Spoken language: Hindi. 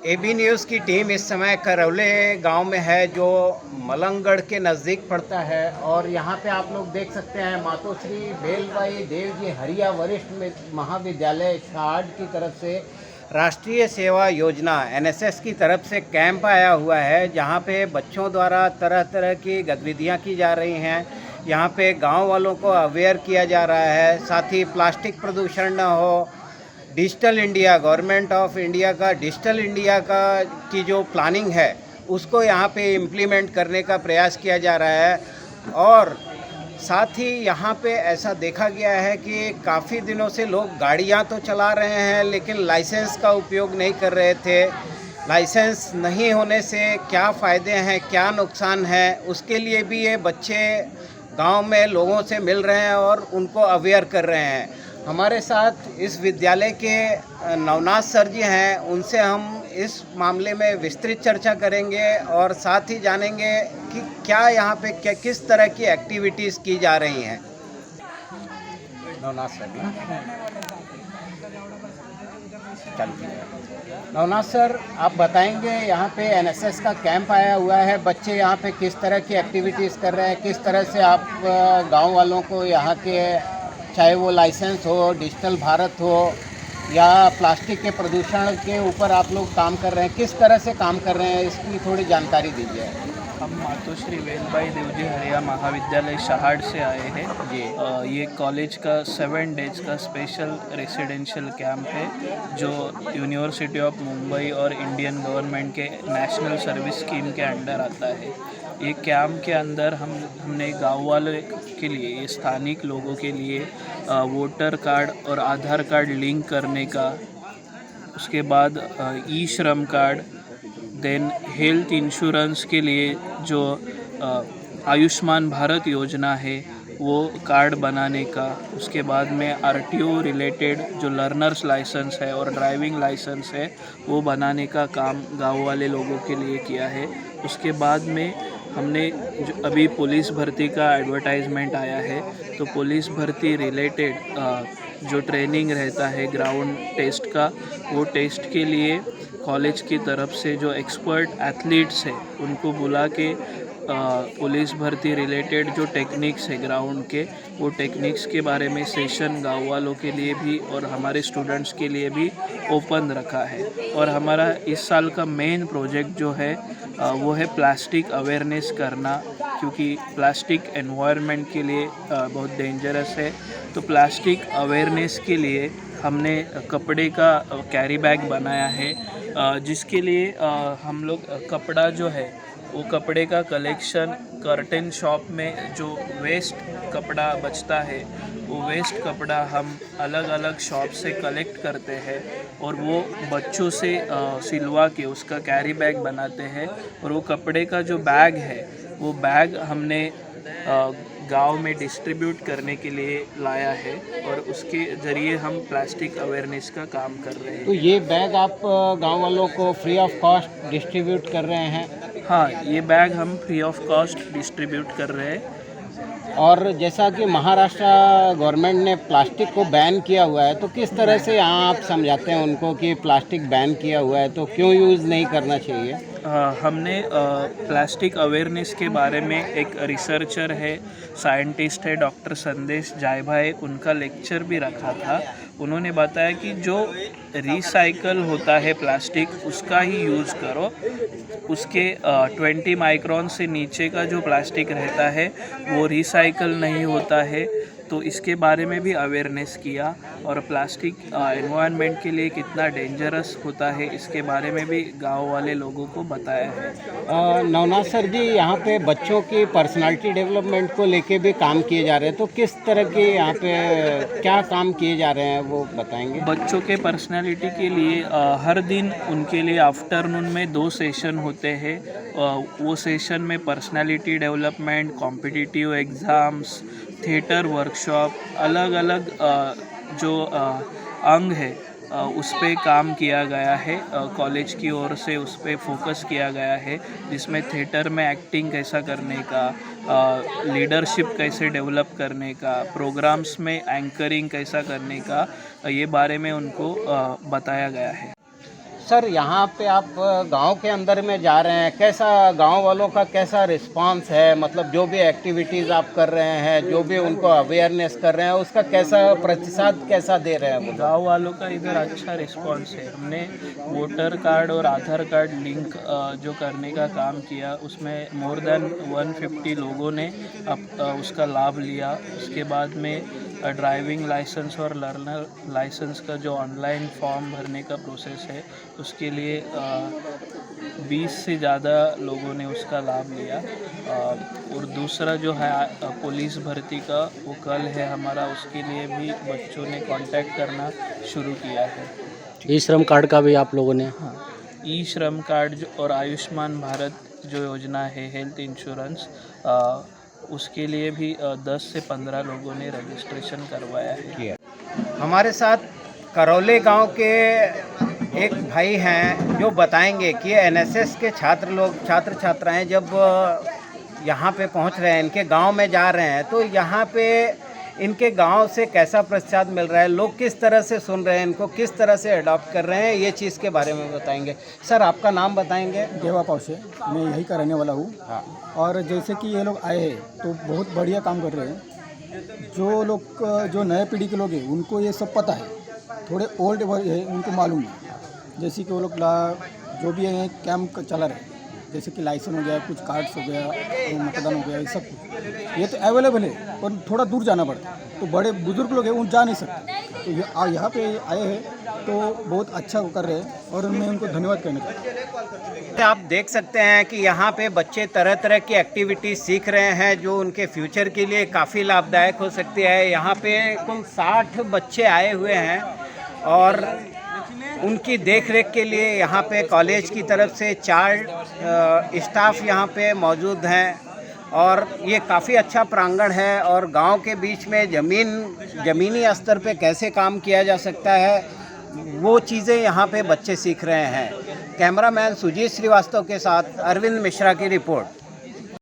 एबी न्यूज़ की टीम इस समय करौले गांव में है, जो मलंगगढ़ के नज़दीक पड़ता है। और यहां पे आप लोग देख सकते हैं मातोश्री बेलबाई देव जी हरिया वरिष्ठ महाविद्यालय शाहड की तरफ से राष्ट्रीय सेवा योजना एनएसएस की तरफ से कैंप आया हुआ है, जहां पे बच्चों द्वारा तरह तरह की गतिविधियां की जा रही हैं। यहाँ पे गांव वालों को अवेयर किया जा रहा है, साथ ही प्लास्टिक प्रदूषण न हो, digital India, government of India का डिजिटल इंडिया का की जो प्लानिंग है उसको यहाँ पे इम्प्लीमेंट करने का प्रयास किया जा रहा है। और साथ ही यहाँ पे ऐसा देखा गया है कि काफ़ी दिनों से लोग गाड़ियाँ तो चला रहे हैं लेकिन लाइसेंस का उपयोग नहीं कर रहे थे। लाइसेंस नहीं होने से क्या फ़ायदे हैं, क्या नुकसान है, उसके लिए भी ये बच्चे गांव में लोगों से मिल रहे हैं और उनको अवेयर कर रहे हैं। हमारे साथ इस विद्यालय के नवनाथ सर जी हैं, उनसे हम इस मामले में विस्तृत चर्चा करेंगे और साथ ही जानेंगे कि क्या यहाँ पे किस तरह की एक्टिविटीज़ की जा रही हैं। नवनाथ सर, नवनाथ सर, आप बताएंगे यहाँ पे एनएसएस का कैंप आया हुआ है, बच्चे यहाँ पे किस तरह की एक्टिविटीज़ कर रहे हैं, किस तरह से आप गांव वालों को यहाँ के, चाहे वो लाइसेंस हो, डिजिटल भारत हो या प्लास्टिक के प्रदूषण के ऊपर आप लोग काम कर रहे हैं, किस तरह से काम कर रहे हैं, इसकी थोड़ी जानकारी दीजिए। हम मातोश्री बेलबाई देवजी हरिया महाविद्यालय शाहड से आए हैं जी। ये कॉलेज का 7 डेज का स्पेशल रेसिडेंशियल कैंप है, जो यूनिवर्सिटी ऑफ मुंबई और इंडियन गवर्नमेंट के नेशनल सर्विस स्कीम के अंडर आता है। ये कैंप के अंदर हमने गाँव वालों के लिए, ये स्थानिक लोगों के लिए वोटर कार्ड और आधार कार्ड लिंक करने का, उसके बाद ई श्रम कार्ड, देन हेल्थ इंश्योरेंस के लिए जो आयुष्मान भारत योजना है वो कार्ड बनाने का, उसके बाद में आरटीओ रिलेटेड जो लर्नर्स लाइसेंस है और ड्राइविंग लाइसेंस है वो बनाने का काम गांव वाले लोगों के लिए किया है। उसके बाद में हमने जो अभी पुलिस भर्ती का एडवर्टाइजमेंट आया है, तो पुलिस भर्ती रिलेटेड जो ट्रेनिंग रहता है ग्राउंड टेस्ट का, वो टेस्ट के लिए कॉलेज की तरफ से जो एक्सपर्ट एथलीट्स हैं उनको बुला के पुलिस भर्ती रिलेटेड जो टेक्निक्स है ग्राउंड के, वो टेक्निक्स के बारे में सेशन गाँव वालों के लिए भी और हमारे स्टूडेंट्स के लिए भी ओपन रखा है। और हमारा इस साल का मेन प्रोजेक्ट जो है वो है प्लास्टिक अवेयरनेस करना, क्योंकि प्लास्टिक एनवायरनमेंट के लिए बहुत डेंजरस है। तो प्लास्टिक अवेयरनेस के लिए हमने कपड़े का कैरी बैग बनाया है, जिसके लिए हम लोग कपड़ा जो है वो कपड़े का कलेक्शन कर्टन शॉप में जो वेस्ट कपड़ा बचता है, वो वेस्ट कपड़ा हम अलग अलग शॉप से कलेक्ट करते हैं और वो बच्चों से सिलवा के उसका कैरी बैग बनाते हैं। और वो कपड़े का जो बैग है, वो बैग हमने गांव में डिस्ट्रीब्यूट करने के लिए लाया है और उसके ज़रिए हम प्लास्टिक अवेयरनेस का काम कर रहे हैं। तो ये बैग आप गांव वालों को फ्री ऑफ कॉस्ट डिस्ट्रीब्यूट कर रहे हैं? हाँ, ये बैग हम फ्री ऑफ कॉस्ट डिस्ट्रीब्यूट कर रहे हैं। और जैसा कि महाराष्ट्र गवर्नमेंट ने प्लास्टिक को बैन किया हुआ है, तो किस तरह से यहाँ आप समझाते हैं उनको कि प्लास्टिक बैन किया हुआ है तो क्यों यूज़ नहीं करना चाहिए? हमने प्लास्टिक अवेयरनेस के बारे में एक रिसर्चर है, साइंटिस्ट है, डॉक्टर संदेश जायभाई, उनका लेक्चर भी रखा था। उन्होंने बताया कि जो रिसाइकल होता है प्लास्टिक, उसका ही यूज़ करो। उसके 20 माइक्रोन से नीचे का जो प्लास्टिक रहता है वो रिसाइकल नहीं होता है। तो इसके बारे में भी अवेयरनेस किया और प्लास्टिक एनवायरनमेंट के लिए कितना डेंजरस होता है इसके बारे में भी गांव वाले लोगों को बताया है। नवनाथ सर जी, यहाँ पे बच्चों की पर्सनालिटी डेवलपमेंट को लेके भी काम किए जा रहे हैं, तो किस तरह के यहाँ पे क्या काम किए जा रहे हैं वो बताएंगे? बच्चों के पर्सनालिटी के लिए हर दिन उनके लिए आफ्टरनून में 2 सेशन होते हैं। वो सेशन में personality development, competitive exams, theatre workshop, अलग अलग जो अंग है उस पे काम किया गया है। कॉलेज की ओर से उस पे फोकस किया गया है, जिसमें थिएटर में एक्टिंग कैसा करने का, लीडरशिप कैसे डेवलप करने का, प्रोग्राम्स में एंकरिंग कैसा करने का, ये बारे में उनको बताया गया है। सर यहाँ पे आप गांव के अंदर में जा रहे हैं, कैसा गांव वालों का कैसा रिस्पांस है? मतलब जो भी एक्टिविटीज़ आप कर रहे हैं, जो भी उनको अवेयरनेस कर रहे हैं, उसका कैसा प्रतिशत कैसा दे रहे हैं वो? गांव वालों का इधर अच्छा रिस्पांस है। हमने वोटर कार्ड और आधार कार्ड लिंक जो करने का काम किया, उसमें मोर देन 150 लोगों ने उसका लाभ लिया। उसके बाद में ड्राइविंग लाइसेंस और लर्नर लाइसेंस का जो ऑनलाइन फॉर्म भरने का प्रोसेस है, उसके लिए 20 से ज़्यादा लोगों ने उसका लाभ लिया। और दूसरा जो है पुलिस भर्ती का, वो कल है हमारा, उसके लिए भी बच्चों ने कांटेक्ट करना शुरू किया है। ई श्रम कार्ड का भी आप लोगों ने? हाँ, ई श्रम कार्ड और आयुष्मान भारत जो योजना है हेल्थ इंश्योरेंस, उसके लिए भी 10 से 15 लोगों ने रजिस्ट्रेशन करवाया है। हमारे साथ करौले गांव के एक भाई हैं जो बताएंगे कि एनएसएस के छात्र छात्राएं जब यहाँ पे पहुँच रहे हैं, इनके गांव में जा रहे हैं, तो यहाँ पे इनके गांव से कैसा प्रतिसाद मिल रहा है, लोग किस तरह से सुन रहे हैं, इनको किस तरह से अडॉप्ट कर रहे हैं, ये चीज़ के बारे में बताएंगे। सर आपका नाम बताएंगे? देवा पावसे, मैं यही का रहने वाला हूँ। हाँ। और जैसे कि ये लोग आए हैं तो बहुत बढ़िया काम कर रहे हैं। जो लोग जो नए पीढ़ी के लोग हैं उनको ये सब पता है, थोड़े ओल्ड है उनको मालूम है। जैसे कि वो लोग जो भी है कैंप चला रहे, जैसे कि लाइसेंस हो गया, कुछ कार्ड्स हो गया, मतदान हो गया, ये सब कुछ ये तो अवेलेबल है, पर थोड़ा दूर जाना पड़ता है। तो बड़े बुजुर्ग लोग हैं उन जा नहीं सकते, तो यहाँ पे आए हैं तो बहुत अच्छा कर रहे हैं और मैं उनको धन्यवाद कहना चाहता हूँ। आप देख सकते हैं कि यहाँ पे बच्चे तरह तरह की एक्टिविटी सीख रहे हैं जो उनके फ्यूचर के लिए काफ़ी लाभदायक हो सकती है। यहाँ पे कुल 60 बच्चे आए हुए हैं और उनकी देखरेख के लिए यहाँ पे कॉलेज की तरफ से 4 स्टाफ यहाँ पे मौजूद हैं और ये काफ़ी अच्छा प्रांगण है। और गांव के बीच में ज़मीनी स्तर पे कैसे काम किया जा सकता है, वो चीज़ें यहाँ पे बच्चे सीख रहे हैं। कैमरामैन सुजीत श्रीवास्तव के साथ अरविंद मिश्रा की रिपोर्ट।